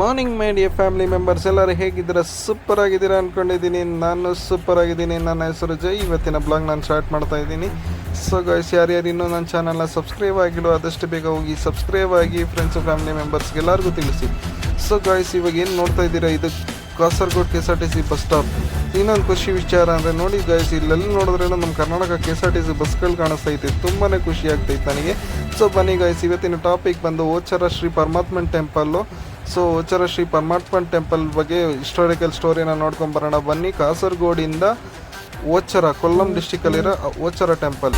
Morning my dear family members, ಎಲ್ಲರೂ ಹೇಗಿದ್ದೀರಾ? Super ಆಗಿದ್ದೀರಾ ಅಂದ್ಕೊಂಡಿದ್ದೀನಿ. ನಾನು ಸೂಪರ್ ಆಗಿದ್ದೀನಿ. ನನ್ನ ಹೆಸರು ಜೈ. ಇವತ್ತಿನ ಬ್ಲಾಗ್ ನಾನು ಸ್ಟಾರ್ಟ್ ಮಾಡ್ತಾ ಇದ್ದೀನಿ. ಸೊ ಗಾಯ್ಸ್, ಯಾರ್ಯಾರು ಇನ್ನೂ ನನ್ನ ಚಾನಲ್ನ ಸಬ್ಸ್ಕ್ರೈಬ್ ಆಗಿರೋ ಆದಷ್ಟು ಬೇಗ ಹೋಗಿ ಸಬ್ಸ್ಕ್ರೈಬ್ ಆಗಿ ಫ್ರೆಂಡ್ಸು ಫ್ಯಾಮಿಲಿ ಮೆಂಬರ್ಸ್ಗೆ ಎಲ್ಲರಿಗೂ ತಿಳಿಸಿ. ಸೊ ಗಾಯ್ಸ್, ಇವಾಗ ಏನು ನೋಡ್ತಾ ಇದ್ದೀರಾ, ಇದು ಕಾಸರಗೋಡು KSRTC ಬಸ್ ಸ್ಟಾಪ್. ಇನ್ನೊಂದು ಖುಷಿ ವಿಚಾರ ಅಂದರೆ ನೋಡಿ ಗಾಯ್ಸ್, ಇಲ್ಲೆಲ್ಲ ನೋಡಿದ್ರೆ ನಮ್ಮ ಕರ್ನಾಟಕ KSRTC ಬಸ್ಗಳು ಕಾಣಿಸ್ತೈತೆ. ತುಂಬಾ ಖುಷಿ ಆಗ್ತೈತೆ ನನಗೆ. ಸೊ ಬನ್ನಿ ಗಾಯ್ಸ್, ಇವತ್ತಿನ ಟಾಪಿಕ್ ಬಂದು Ochira Shri Paramatman temple. So Ochira Shri Paramatman temple ಬಗ್ಗೆ ಹಿಸ್ಟಾರಿಕಲ್ ಸ್ಟೋರಿನ ನೋಡ್ಕೊಂಬರೋಣ ಬನ್ನಿ. ಕಾಸರಗೋಡಿಂದ ಓಚರ, ಕೊಲ್ಲಂ ಡಿಸ್ಟಿಕಲ್ಲಿರೋ ಓಚರ ಟೆಂಪಲ್.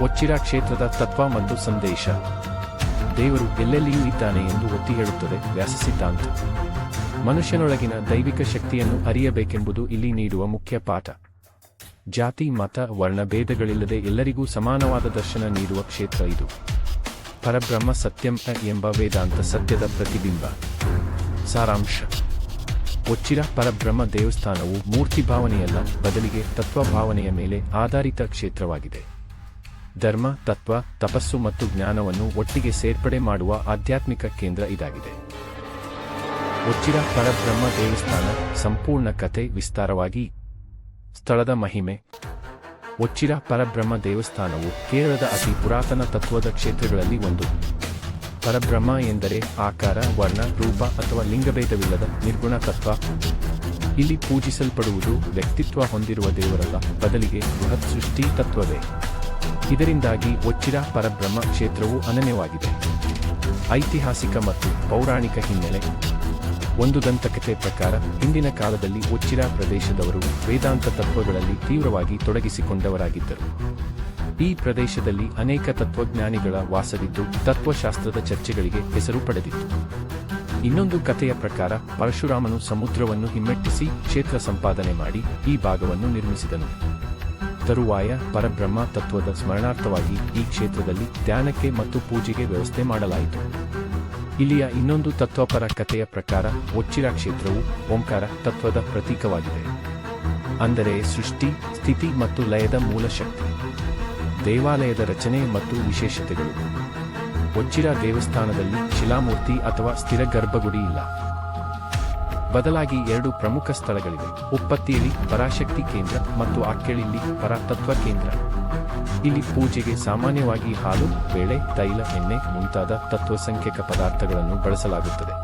ಓಚಿರ ಕ್ಷೇತ್ರದ ತತ್ವ ಮತ್ತು ಸಂದೇಶ. ದೇವರು ಎಲ್ಲೆಲ್ಲಿಯೂ ಇದ್ದಾನೆ ಎಂದು ಒತ್ತಿ ಹೇಳುತ್ತದೆ ವ್ಯಾಸ ಸಿದ್ಧಾಂತ. ಮನುಷ್ಯನೊಳಗಿನ ದೈವಿಕ ಶಕ್ತಿಯನ್ನು ಅರಿಯಬೇಕೆಂಬುದು ಇಲ್ಲಿ ನೀಡುವ ಮುಖ್ಯ ಪಾಠ. ಜಾತಿ, ಮತ, ವರ್ಣ ಭೇದಗಳಿಲ್ಲದೆ ಎಲ್ಲರಿಗೂ ಸಮಾನವಾದ ದರ್ಶನ ನೀಡುವ ಕ್ಷೇತ್ರ ಇದು. ಪರಬ್ರಹ್ಮ ಸತ್ಯಂ ಎಂಬ ವೇದಾಂತ ಸತ್ಯದ ಪ್ರತಿಬಿಂಬ. ಸಾರಾಂಶ: ಓಚಿರ ಪರಬ್ರಹ್ಮ ದೇವಸ್ಥಾನವು ಮೂರ್ತಿ ಭಾವನೆಯಲ್ಲ, ಬದಲಿಗೆ ತತ್ವ ಭಾವನೆಯ ಮೇಲೆ ಆಧಾರಿತ ಕ್ಷೇತ್ರವಾಗಿದೆ. ಧರ್ಮ, ತತ್ವ, ತಪಸ್ಸು ಮತ್ತು ಜ್ಞಾನವನ್ನು ಒಟ್ಟಿಗೆ ಸೇರ್ಪಡೆ ಮಾಡುವ ಆಧ್ಯಾತ್ಮಿಕ ಕೇಂದ್ರ ಇದಾಗಿದೆ. ಓಚಿರ ಪರಬ್ರಹ್ಮ ದೇವಸ್ಥಾನ ಸಂಪೂರ್ಣ ಕಥೆ ವಿಸ್ತಾರವಾಗಿ. ಸ್ಥಳದ ಮಹಿಮೆ. ಓಚಿರ ಪರಬ್ರಹ್ಮ ದೇವಸ್ಥಾನವು ಕೇರಳದ ಅತಿ ಪುರಾತನ ತತ್ವದ ಕ್ಷೇತ್ರಗಳಲ್ಲಿ ಒಂದು. ಪರಬ್ರಹ್ಮ ಎಂದರೆ ಆಕಾರ, ವರ್ಣ, ರೂಪ ಅಥವಾ ಲಿಂಗಭೇದವಿಲ್ಲದ ನಿರ್ಗುಣ ತತ್ವ. ಇಲ್ಲಿ ಪೂಜಿಸಲ್ಪಡುವುದು ವ್ಯಕ್ತಿತ್ವ ಹೊಂದಿರುವ ದೇವರಲ್ಲ, ಬದಲಿಗೆ ಬೃಹತ್ ಸೃಷ್ಟಿ ತತ್ವವೇ. ಇದರಿಂದಾಗಿ ಓಚಿರ ಪರಬ್ರಹ್ಮ ಕ್ಷೇತ್ರವು ಅನನ್ಯವಾಗಿದೆ. ಐತಿಹಾಸಿಕ ಮತ್ತು ಪೌರಾಣಿಕ ಹಿನ್ನೆಲೆ. ಒಂದು ದಂತಕಥೆ ಪ್ರಕಾರ ಹಿಂದಿನ ಕಾಲದಲ್ಲಿ ಓಚಿರ ಪ್ರದೇಶದವರು ವೇದಾಂತ ತತ್ವಗಳಲ್ಲಿ ತೀವ್ರವಾಗಿ ತೊಡಗಿಸಿಕೊಂಡವರಾಗಿದ್ದರು. ಈ ಪ್ರದೇಶದಲ್ಲಿ ಅನೇಕ ತತ್ವಜ್ಞಾನಿಗಳ ವಾಸವಿದ್ದು ತತ್ವಶಾಸ್ತ್ರದ ಚರ್ಚೆಗಳಿಗೆ ಹೆಸರು ಪಡೆದಿತ್ತು. ಇನ್ನೊಂದು ಕಥೆಯ ಪ್ರಕಾರ ಪರಶುರಾಮನು ಸಮುದ್ರವನ್ನು ಹಿಮ್ಮೆಟ್ಟಿಸಿ ಕ್ಷೇತ್ರ ಸಂಪಾದನೆ ಮಾಡಿ ಈ ಭಾಗವನ್ನು ನಿರ್ಮಿಸಿದನು. ತರುವಾಯ ಪರಬ್ರಹ್ಮ ತತ್ವದ ಸ್ಮರಣಾರ್ಥವಾಗಿ ಈ ಕ್ಷೇತ್ರದಲ್ಲಿ ಧ್ಯಾನಕ್ಕೆ ಮತ್ತು ಪೂಜೆಗೆ ವ್ಯವಸ್ಥೆ ಮಾಡಲಾಯಿತು. ಇಲ್ಲಿಯ ಇನ್ನೊಂದು ತತ್ವಪರ ಕಥೆಯ ಪ್ರಕಾರ ಓಚಿರ ಕ್ಷೇತ್ರವು ಓಂಕಾರ ತತ್ವದ ಪ್ರತೀಕವಾಗಿದೆ, ಅಂದರೆ ಸೃಷ್ಟಿ, ಸ್ಥಿತಿ ಮತ್ತು ಲಯದ ಮೂಲ ಶಕ್ತಿ. ದೇವಾಲಯದ ರಚನೆ ಮತ್ತು ವಿಶೇಷತೆಗಳು. ಓಚಿರ ದೇವಸ್ಥಾನದಲ್ಲಿ ಶಿಲಾಮೂರ್ತಿ ಅಥವಾ ಸ್ಥಿರ ಗರ್ಭಗುಡಿ ಇಲ್ಲ. ಬದಲಾಗಿ ಎರಡು ಪ್ರಮುಖ ಸ್ಥಳಗಳಿವೆ: ಉಪ್ಪತ್ತಿಯಲ್ಲಿ ಪರಾಶಕ್ತಿ ಕೇಂದ್ರ ಮತ್ತು ಆಕ್ಕೆಳಿಯಲ್ಲಿ ಪರಾತತ್ವ ಕೇಂದ್ರ. ಇಲ್ಲಿ ಪೂಜೆಗೆ ಸಾಮಾನ್ಯವಾಗಿ ಹಾಲು, ಬೇಳೆ, ತೈಲ, ಎಣ್ಣೆ ಮುಂತಾದ ತತ್ವಸಂಖ್ಯಕ ಪದಾರ್ಥಗಳನ್ನು ಬಳಸಲಾಗುತ್ತದೆ.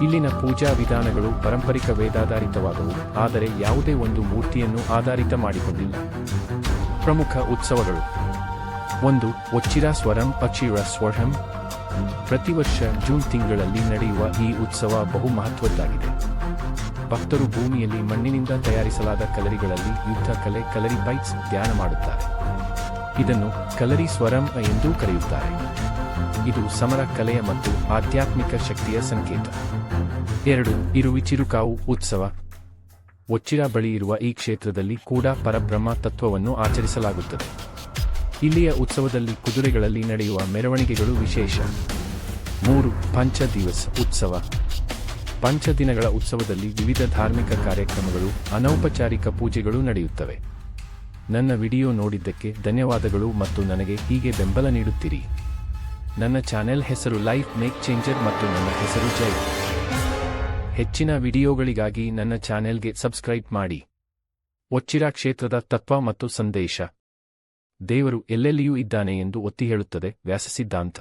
ಇಲ್ಲಿನ ಪೂಜಾ ವಿಧಾನಗಳು ಪಾರಂಪರಿಕ ವೇದಾಧಾರಿತವಾದವು, ಆದರೆ ಯಾವುದೇ ಒಂದು ಮೂರ್ತಿಯನ್ನು ಆಧಾರಿತ ಮಾಡಿಕೊಂಡಿಲ್ಲ. ಪ್ರಮುಖ ಉತ್ಸವಗಳು. 1. ಓಚಿರ ಸ್ವರಂ ಅಚಿರ ಸ್ವರಂ. ಪ್ರತಿ ವರ್ಷ ಜೂನ್ ತಿಂಗಳಲ್ಲಿ ನಡೆಯುವ ಈ ಉತ್ಸವ ಬಹು ಮಹತ್ವದ್ದಾಗಿದೆ. ಭಕ್ತರು ಭೂಮಿಯಲ್ಲಿ ಮಣ್ಣಿನಿಂದ ತಯಾರಿಸಲಾದ ಕಲರಿಗಳಲ್ಲಿ ಯುದ್ಧ ಕಲೆ ಕಲರಿ ಬೈಟ್ಸ್ ಧ್ಯಾನ ಮಾಡುತ್ತಾರೆ. ಇದನ್ನು ಕಲರಿ ಸ್ವರಂ ಎಂದೂ ಕರೆಯುತ್ತಾರೆ. ಇದು ಸಮರ ಕಲೆಯ ಮತ್ತು ಆಧ್ಯಾತ್ಮಿಕ ಶಕ್ತಿಯ ಸಂಕೇತ. 2. ಇರುವಿಚಿರುಕಾವು ಉತ್ಸವ. ಓಚಿರ ಬಳಿ ಇರುವ ಈ ಕ್ಷೇತ್ರದಲ್ಲಿ ಕೂಡ ಪರಬ್ರಹ್ಮ ತತ್ವವನ್ನು ಆಚರಿಸಲಾಗುತ್ತದೆ. ಇಲ್ಲಿಯ ಉತ್ಸವದಲ್ಲಿ ಕುದುರೆಗಳಲ್ಲಿ ನಡೆಯುವ ಮೆರವಣಿಗೆಗಳು ವಿಶೇಷ. 3. ಪಂಚ ದಿವಸ ಉತ್ಸವ. ಪಂಚದಿನಗಳ ಉತ್ಸವದಲ್ಲಿ ವಿವಿಧ ಧಾರ್ಮಿಕ ಕಾರ್ಯಕ್ರಮಗಳು, ಅನೌಪಚಾರಿಕ ಪೂಜೆಗಳು ನಡೆಯುತ್ತವೆ. ನನ್ನ ವಿಡಿಯೋ ನೋಡಿದ್ದಕ್ಕೆ ಧನ್ಯವಾದಗಳು ಮತ್ತು ನನಗೆ ಹೀಗೆ ಬೆಂಬಲ ನೀಡುತ್ತೀರಿ. ನನ್ನ ಚಾನೆಲ್ ಹೆಸರು ಲೈಫ್ ಮೇಕ್ ಚೇಂಜರ್ ಮತ್ತು ನನ್ನ ಹೆಸರು ಜೈ. ಹೆಚ್ಚಿನ ವಿಡಿಯೋಗಳಿಗಾಗಿ ನನ್ನ ಚಾನೆಲ್ಗೆ ಸಬ್ಸ್ಕ್ರೈಬ್ ಮಾಡಿ. ಓಚಿರ ಕ್ಷೇತ್ರದ ತತ್ವ ಮತ್ತು ಸಂದೇಶ. ದೇವರು ಎಲ್ಲೆಲ್ಲಿಯೂ ಇದ್ದಾನೆ ಎಂದು ಒತ್ತಿ ಹೇಳುತ್ತದೆ ವ್ಯಾಸ ಸಿದ್ಧಾಂತ.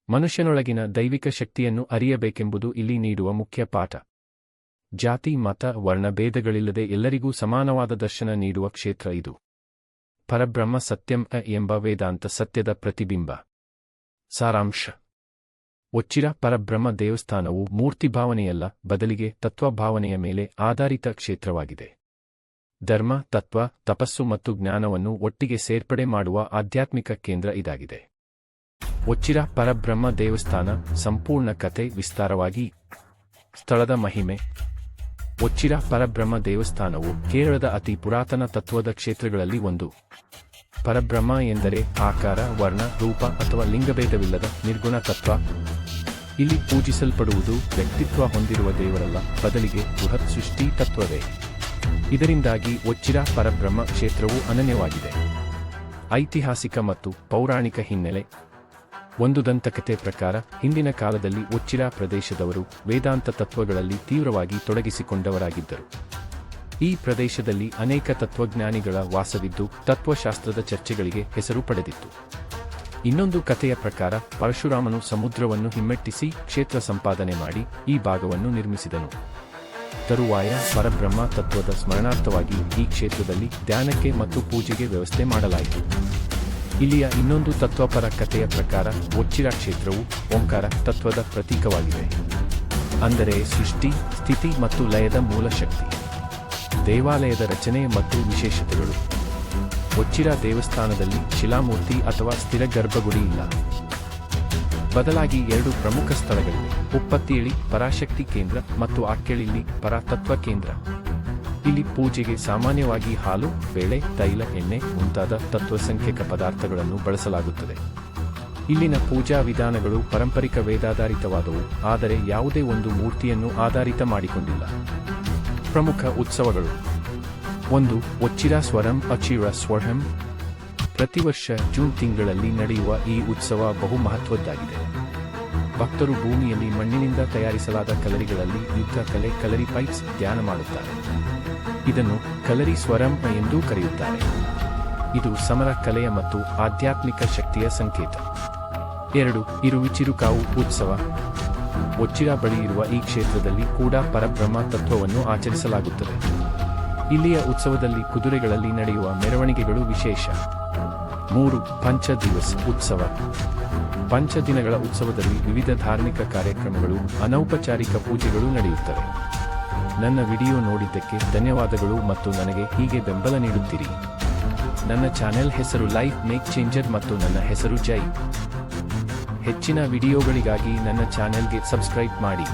ಮನುಷ್ಯನೊಳಗಿನ ದೈವಿಕ ಶಕ್ತಿಯನ್ನು ಅರಿಯಬೇಕೆಂಬುದು ಇಲ್ಲಿ ನೀಡುವ ಮುಖ್ಯ ಪಾಠ. ಜಾತಿ ಮತ ವರ್ಣಭೇದಗಳಿಲ್ಲದೆ ಎಲ್ಲರಿಗೂ ಸಮಾನವಾದ ದರ್ಶನ ನೀಡುವ ಕ್ಷೇತ್ರ ಇದು. ಪರಬ್ರಹ್ಮ ಸತ್ಯಂ ಎಂಬ ವೇದಾಂತ ಸತ್ಯದ ಪ್ರತಿಬಿಂಬ. ಸಾರಾಂಶ: ಒಚ್ಚಿರ ಪರಬ್ರಹ್ಮ ದೇವಸ್ಥಾನವು ಮೂರ್ತಿಭಾವನೆಯಲ್ಲ, ಬದಲಿಗೆ ತತ್ವಭಾವನೆಯ ಮೇಲೆ ಆಧಾರಿತ ಕ್ಷೇತ್ರವಾಗಿದೆ. ಧರ್ಮ, ತತ್ವ, ತಪಸ್ಸು ಮತ್ತು ಜ್ಞಾನವನ್ನು ಒಟ್ಟಿಗೆ ಸೇರ್ಪಡೆ ಮಾಡುವ ಆಧ್ಯಾತ್ಮಿಕ ಕೇಂದ್ರ ಇದಾಗಿದೆ. ಒಚ್ಚಿರ ಪರಬ್ರಹ್ಮ ದೇವಸ್ಥಾನ ಸಂಪೂರ್ಣ ಕಥೆ ವಿಸ್ತಾರವಾಗಿ. ಸ್ಥಳದ ಮಹಿಮೆ. ಒಚ್ಚಿರ ಪರಬ್ರಹ್ಮ ದೇವಸ್ಥಾನವು ಕೇರಳದ ಅತಿ ಪುರಾತನ ತತ್ವದ ಕ್ಷೇತ್ರಗಳಲ್ಲಿ ಒಂದು. ಪರಬ್ರಹ್ಮ ಎಂದರೆ ಆಕಾರ, ವರ್ಣ, ರೂಪ ಅಥವಾ ಲಿಂಗಭೇದವಿಲ್ಲದ ನಿರ್ಗುಣ ತತ್ವ. ಇಲ್ಲಿ ಪೂಜಿಸಲ್ಪಡುವುದು ವ್ಯಕ್ತಿತ್ವ ಹೊಂದಿರುವ ದೇವರಲ್ಲ, ಬದಲಿಗೆ ಬೃಹತ್ ಸೃಷ್ಟಿ ತತ್ವವೇ. ಇದರಿಂದಾಗಿ ಒಚ್ಚಿರ ಪರಬ್ರಹ್ಮ ಕ್ಷೇತ್ರವು ಅನನ್ಯವಾಗಿದೆ. ಐತಿಹಾಸಿಕ ಮತ್ತು ಪೌರಾಣಿಕ ಹಿನ್ನೆಲೆ. ಒಂದು ದಂತಕಥೆ ಪ್ರಕಾರ ಹಿಂದಿನ ಕಾಲದಲ್ಲಿ ಒಚ್ಚಿರ ಪ್ರದೇಶದವರು ವೇದಾಂತ ತತ್ವಗಳಲ್ಲಿ ತೀವ್ರವಾಗಿ ತೊಡಗಿಸಿಕೊಂಡವರಾಗಿದ್ದರು. ಈ ಪ್ರದೇಶದಲ್ಲಿ ಅನೇಕ ತತ್ವಜ್ಞಾನಿಗಳ ವಾಸವಿದ್ದು ತತ್ವಶಾಸ್ತ್ರದ ಚರ್ಚೆಗಳಿಗೆ ಹೆಸರು ಪಡೆದಿತ್ತು. ಇನ್ನೊಂದು ಕಥೆಯ ಪ್ರಕಾರ ಪರಶುರಾಮನು ಸಮುದ್ರವನ್ನು ಹಿಮ್ಮೆಟ್ಟಿಸಿ ಕ್ಷೇತ್ರ ಸಂಪಾದನೆ ಮಾಡಿ ಈ ಭಾಗವನ್ನು ನಿರ್ಮಿಸಿದನು. ತರುವಾಯ ಪರಬ್ರಹ್ಮ ತತ್ವದ ಸ್ಮರಣಾರ್ಥವಾಗಿ ಈ ಕ್ಷೇತ್ರದಲ್ಲಿ ಧ್ಯಾನಕ್ಕೆ ಮತ್ತು ಪೂಜೆಗೆ ವ್ಯವಸ್ಥೆ ಮಾಡಲಾಯಿತು. ಇಲ್ಲಿಯ ಇನ್ನೊಂದು ತತ್ವಪರ ಕಥೆಯ ಪ್ರಕಾರ ಒಚ್ಚಿರ ಕ್ಷೇತ್ರವು ಓಂಕಾರ ತತ್ವದ ಪ್ರತೀಕವಾಗಿದೆ, ಅಂದರೆ ಸೃಷ್ಟಿ, ಸ್ಥಿತಿ ಮತ್ತು ಲಯದ ಮೂಲ ಶಕ್ತಿ. ದೇವಾಲಯದ ರಚನೆ ಮತ್ತು ವಿಶೇಷತೆಗಳು. ಒಚ್ಚಿರ ದೇವಸ್ಥಾನದಲ್ಲಿ ಶಿಲಾಮೂರ್ತಿ ಅಥವಾ ಸ್ಥಿರ ಗರ್ಭಗುಡಿ ಇಲ್ಲ. ಬದಲಾಗಿ 2 ಪ್ರಮುಖ ಸ್ಥಳಗಳಿವೆ: ಉಪ್ಪತ್ತಿಯಲ್ಲಿ ಪರಾಶಕ್ತಿ ಕೇಂದ್ರ ಮತ್ತು ಆಕ್ಕೆಳಿಯಲ್ಲಿ ಪರಾತತ್ವ ಕೇಂದ್ರ. ಇಲ್ಲಿ ಪೂಜೆಗೆ ಸಾಮಾನ್ಯವಾಗಿ ಹಾಲು, ಬೇಳೆ, ತೈಲ, ಎಣ್ಣೆ ಮುಂತಾದ ತತ್ವಸಂಖ್ಯಕ ಪದಾರ್ಥಗಳನ್ನು ಬಳಸಲಾಗುತ್ತದೆ. ಇಲ್ಲಿನ ಪೂಜಾ ವಿಧಾನಗಳು ಪಾರಂಪರಿಕ ವೇದಾಧಾರಿತವಾದವು, ಆದರೆ ಯಾವುದೇ ಒಂದು ಮೂರ್ತಿಯನ್ನು ಆಧಾರಿತ ಮಾಡಿಕೊಂಡಿಲ್ಲ. ಪ್ರಮುಖ ಉತ್ಸವಗಳು. 1. ಒಚ್ಚಿರ ಸ್ವರಂ ಅಚಿರ ಸ್ವರಂ. ಪ್ರತಿ ವರ್ಷ ಜೂನ್ ತಿಂಗಳಲ್ಲಿ ನಡೆಯುವ ಈ ಉತ್ಸವ ಬಹು ಮಹತ್ವದ್ದಾಗಿದೆ. ಭಕ್ತರು ಭೂಮಿಯಲ್ಲಿ ಮಣ್ಣಿನಿಂದ ತಯಾರಿಸಲಾದ ಕಲರಿಗಳಲ್ಲಿ ಯುದ್ಧ ಕಲೆ ಕಲರಿ ಪೈಟ್ಸ್ ಧ್ಯಾನ ಮಾಡುತ್ತಾರೆ. ಇದನ್ನು ಕಲರಿ ಸ್ವರಂ ಎಂದೂ ಕರೆಯುತ್ತಾರೆ. ಇದು ಸಮರ ಕಲೆಯ ಮತ್ತು ಆಧ್ಯಾತ್ಮಿಕ ಶಕ್ತಿಯ ಸಂಕೇತ. 2. ಇರುವಿಚಿರುಕಾವು ಉತ್ಸವ. ಒಚ್ಚಿರ ಬಳಿ ಇರುವ ಈ ಕ್ಷೇತ್ರದಲ್ಲಿ ಕೂಡ ಪರಬ್ರಹ್ಮ ತತ್ವವನ್ನು ಆಚರಿಸಲಾಗುತ್ತದೆ. ಇಲ್ಲಿಯ ಉತ್ಸವದಲ್ಲಿ ಕುದುರೆಗಳಲ್ಲಿ ನಡೆಯುವ ಮೆರವಣಿಗೆಗಳು ವಿಶೇಷ. 3. ಪಂಚ ದಿವಸ ಉತ್ಸವ. ಪಂಚದಿನಗಳ ಉತ್ಸವದಲ್ಲಿ ವಿವಿಧ ಧಾರ್ಮಿಕ ಕಾರ್ಯಕ್ರಮಗಳು, ಅನೌಪಚಾರಿಕ ಪೂಜೆಗಳು ನಡೆಯುತ್ತವೆ. ನನ್ನ ವಿಡಿಯೋ ನೋಡಿದ್ದಕ್ಕೆ ಧನ್ಯವಾದಗಳು ಮತ್ತು ನನಗೆ ಹೀಗೆ ಬೆಂಬಲ ನೀಡುತ್ತೀರಿ. ನನ್ನ ಚಾನೆಲ್ ಹೆಸರು ಲೈಫ್ ಮೇಕ್ ಚೇಂಜರ್ ಮತ್ತು ನನ್ನ ಹೆಸರು ಜೈ. ಹೆಚ್ಚಿನ ವಿಡಿಯೋಗಳಿಗಾಗಿ ನನ್ನ ಚಾನೆಲ್ಗೆ ಸಬ್ಸ್ಕ್ರೈಬ್ ಮಾಡಿ.